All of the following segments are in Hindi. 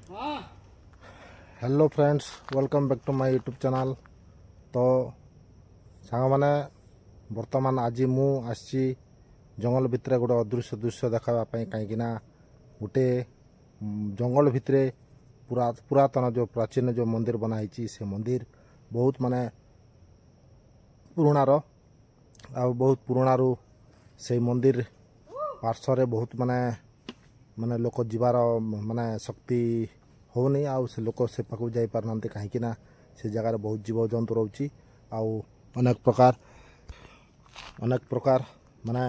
Hello friends, welcome back to my YouTube channel. तो सांग मैंने बर्तमान आज मु आसी जंगल भितर गोटे अदृश्य दृश्य देखापी कहीं गोटे जंगल भितर पुरातन जो प्राचीन जो मंदिर बनाई से मंदिर बहुत माने पुराणार बहुत पुराणु से मंदिर पार्श्व बहुत माने माने लोक जीवार माने शक्ति होनी आउ से लोक से पाक जाई पारना कहीं से जगार बहुत जीव जंतु रोची आउ अनेक प्रकार माने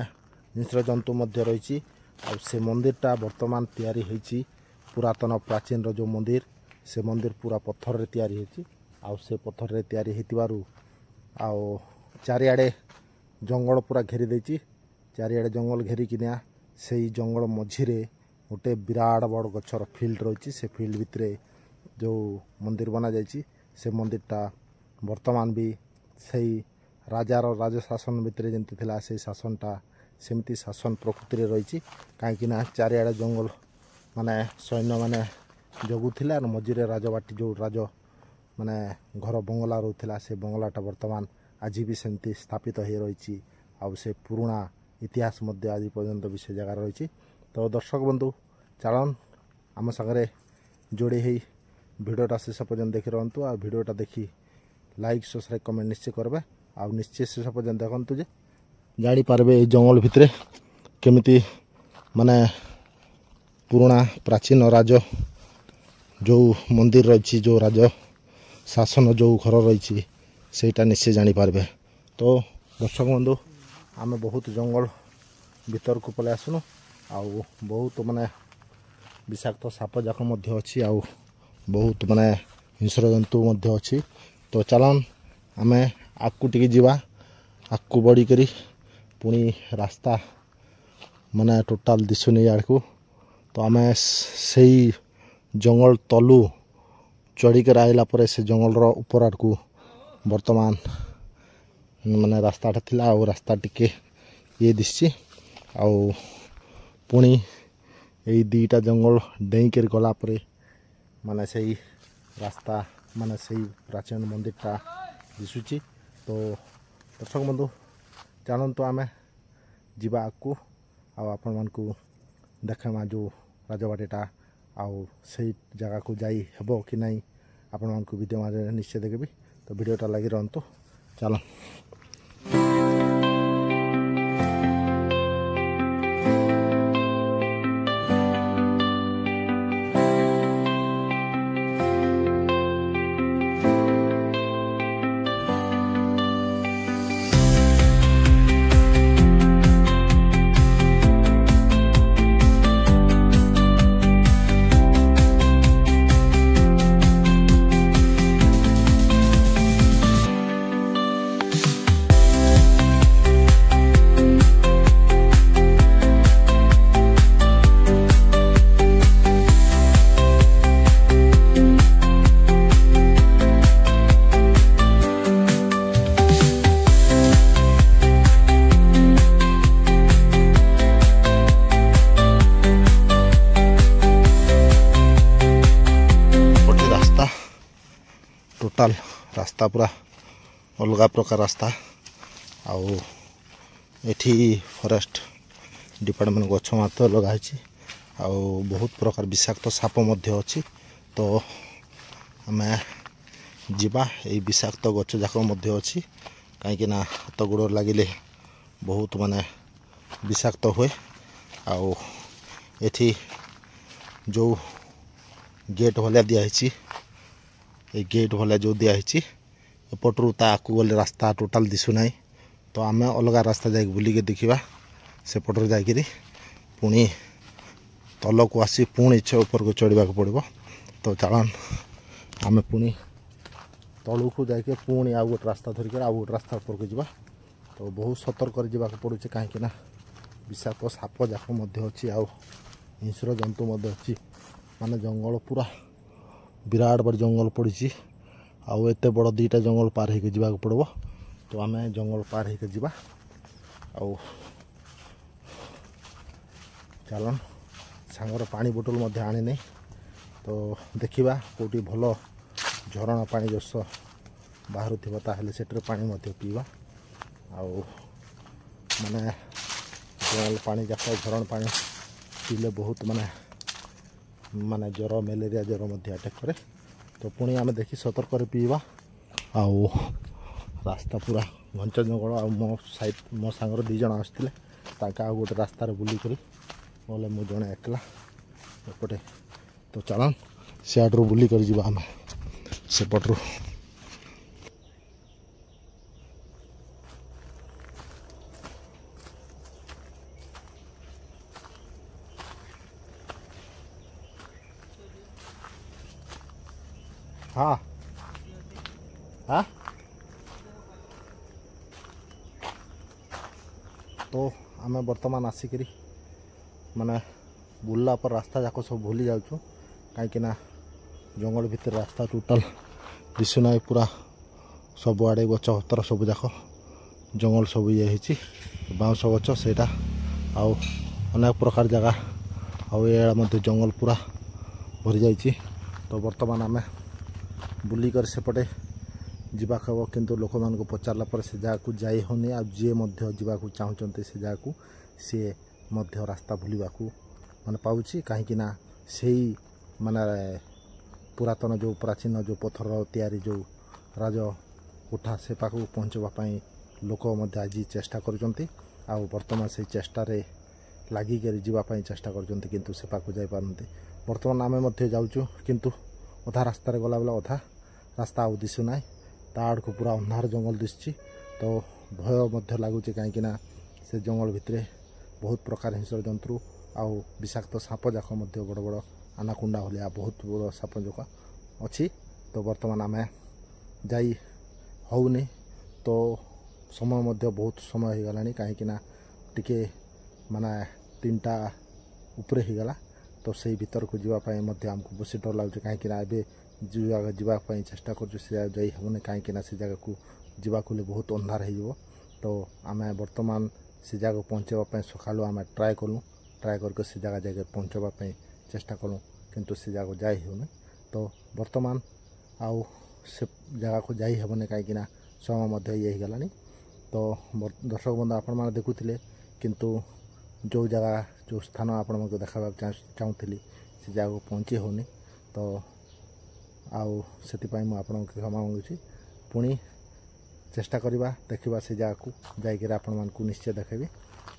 हिंस्र जंतु मध्य रही से मंदिरटा वर्तमान तैयारी होईची पुरातन प्राचीन जो मंदिर से मंदिर पूरा पत्थर रे तैयारी होईची आउ से पत्थर रे तैयारी हेतिबारु आउ चारिआडे जंगल पूरा घेरी देची चारिआडे जंगल घेरी किना से जंगल मझिरे गोटे विराट बड़ गछर फील्ड रही से फील्ड भितर जो मंदिर बना जाइए से मंदिरटा वर्तमान भी सही राजार राजशासन भितर जमती थिला से शासनटा सेमती शासन प्रकृति रही कहीं चारिआडे जंगल माने सैन्य माने जगुला मझिरे राजबाटी जो राज माने घर बंगला रोला से बंगलाटा वर्तमान आज भी सेमती स्थापित हो रही आउ से पुराणा इतिहास मध्य आज पर्यंत भी से जगह रही। तो दर्शक बंधु चलन आम सागर जोड़ी ही भिडटा शेष पर्यंत देखी रुँ आ भिडटा देखी लाइक सब्सक्राइब कमेंट निश्चय करेंगे आ निश्चय शेष पर्यंत देखु जे जापारे ये जंगल भितर केमिति माने पुराणा प्राचीन राज जो मंदिर रही जो राज शासन जो घर रही सेटा निश्चय जापारे। तो दर्शक बंधु आम बहुत जंगल भीतर को पलि आसनु आउ बहुत माने विषाक्त साप जाक मध्य अच्छी आउ बहुत माने हिंस्र जंतु मध्य अच्छी। तो चलन आमे आकु टिके जीवा आकु बढ़ी करी पुणी रास्ता माने टोटाल दिशुनी आड़कू। तो आमे सही जंगल तलु चढ़िकर आइला परे से जंगल रो ऊपर आड़कू वर्तमान माने रास्ताटा थिला आउ रास्ता टिके ये दिशि आउ पुणी यही दीटा जंगल डेई कर गला परे माने सही रास्ता माने सही प्राचीन मंदिरटा दिशुची। तो दर्शक बंधु जानतु आमे जीवा आगू आपण मानकू देखेमा जो राजबाटीटा आउ सही जगह को जाई हेबो कि नहीं आपण मानकू वीडियो मारे निश्चय देखेबी। तो वीडियोटा लगी रहंतु चलो। टोटाल रास्ता पूरा अलग प्रकार रास्ता आउ एठी फॉरेस्ट डिपार्टमेंट गछ मात्र लगाई आउ बहुत प्रकार विषाक्त साप मध्य अच्छी। तो आम जीवा यही विषाक्त गछ जाक मध्य अच्छी कहीं हाथ गोड़ लगिले बहुत माने विषाक्त हुए आउ एठी जो गेट भलिया दिखाई ये गेट भले जो दिखाई एपटू ताकू गले रास्ता टोटाल दिशुना। तो आम अलग रास्ता जा बुलिके देखा सेपटर जाकि पुणी तल को आसी पुणी ऊपर को चढ़ा पड़ो। तो चलन आम पुणी तलू को जाके पुणी आउ गोटे रास्ता धरिक आउ गोटे रास्ता ऊपर को जावा। तो बहुत सतर्क जावाक पड़े कहीं विषाक्त साप जाक अच्छी आउ हिंस्र जंतु अच्छी माने जंगल पूरा विराट बड़ जंगल पड़ी आउ एत बड़ दीटा जंगल पार होकर जावाक पड़ो। तो आम जंगल पार होकर जावा आउ चलन सांगर पानी बोतल आनी नहीं तो देखिबा कोटी भलो झरणा पानी जस बाहरुथिबा ताहेले सेटर पानी मध्ये पीवा आउ माने जल पानी जाक झरण पानी पीले बहुत माने माने ज्वर मलेरिया ज्वर मध्ये अटैक करे तो पुणी आम देखी सतर्क पीवा आउ रास्ता पूरा घंच जंगल आ मो साइड मो सांगर 2 जण आसथिले ताका आ गोटे रास्ता रे बुली करी बोले मु जणे एकला एपटे तो चलन सियाड्रु बुली कर जीवा आम सेपटरू हाँ हाँ तो आम बर्तमान आसिक माने बुल्ला पर रास्ता जाक सब भूली जाऊँ कहीं जंगल भितर रास्ता टोटाल दिशुना पूरा सब आड़े गच पतर सब जाक जंगल सब ये बाउंस गच से अनेक प्रकार जगह आड़ जंगल पूरा भरी जाइए तो बर्तमान आम बुलिकर सेपटे जीवाक हम किंतु लोक मान पचारा पर से जगह को जाई होनी आ जी जावाक चाहते से जगह को सी रास्ता भूलवा माने पाउछि कहीं से माने पुरातन जो प्राचीन जो पत्थर तैयारी जो राज कोठा से पाक पहुँचवाई लोक आज चेष्टा करचंती आ वर्तमान से चेष्टा रे लागिक जावाई चेष्टा करचंती किंतु से पाक जाई पारंती वर्तमान आम जाऊँ किंतु अधा रास्तार गला बेला अधा रास्ता आउ दिशुना ता आड़ को पूरा अंधार जंगल दिशुची तो भय लगुच कहीं से जंगल भितर बहुत प्रकार हिंस्र जंतु आउ विषाक्त साप जाक बड़ बड़ आनाकुंडा भाया बहुत बड़ साप जाक अच्छी तो बर्तमान आम जाई होनी तो समय बहुत समय हो गलानी कहीं टिके माने 3टा उपरे हो गला तो से भीतर को जीवाई आमको बेस डर लगे कहीं जावाई चेष्टा कर कहीं से जगह को जावाक बहुत अंधार हो तो आम बर्तमान से जगह पहुँचापी सका आम ट्राए कलु ट्राए करके से जगह जगह पहुँचापी चेष्टा कलु किंतु से जगह जाई होनी तो बर्तमान आउ से जगह को जाई हेबनी कहीं समय ये गलानी तो दर्शक बंधु आपण मैंने देखुले किंतु जो जगह जो स्थान आपण देखा चाहूली से जगह को पहुँची होनी तो आउ से आपको क्षमा मांगुची पुणी चेष्टा करवा देखा से जगह को जाकर आपण मानक निश्चय देखेबी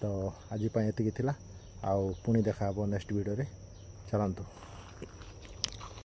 तो आज एति पुणी देखा नेक्स्ट वीडियो रे चलतु।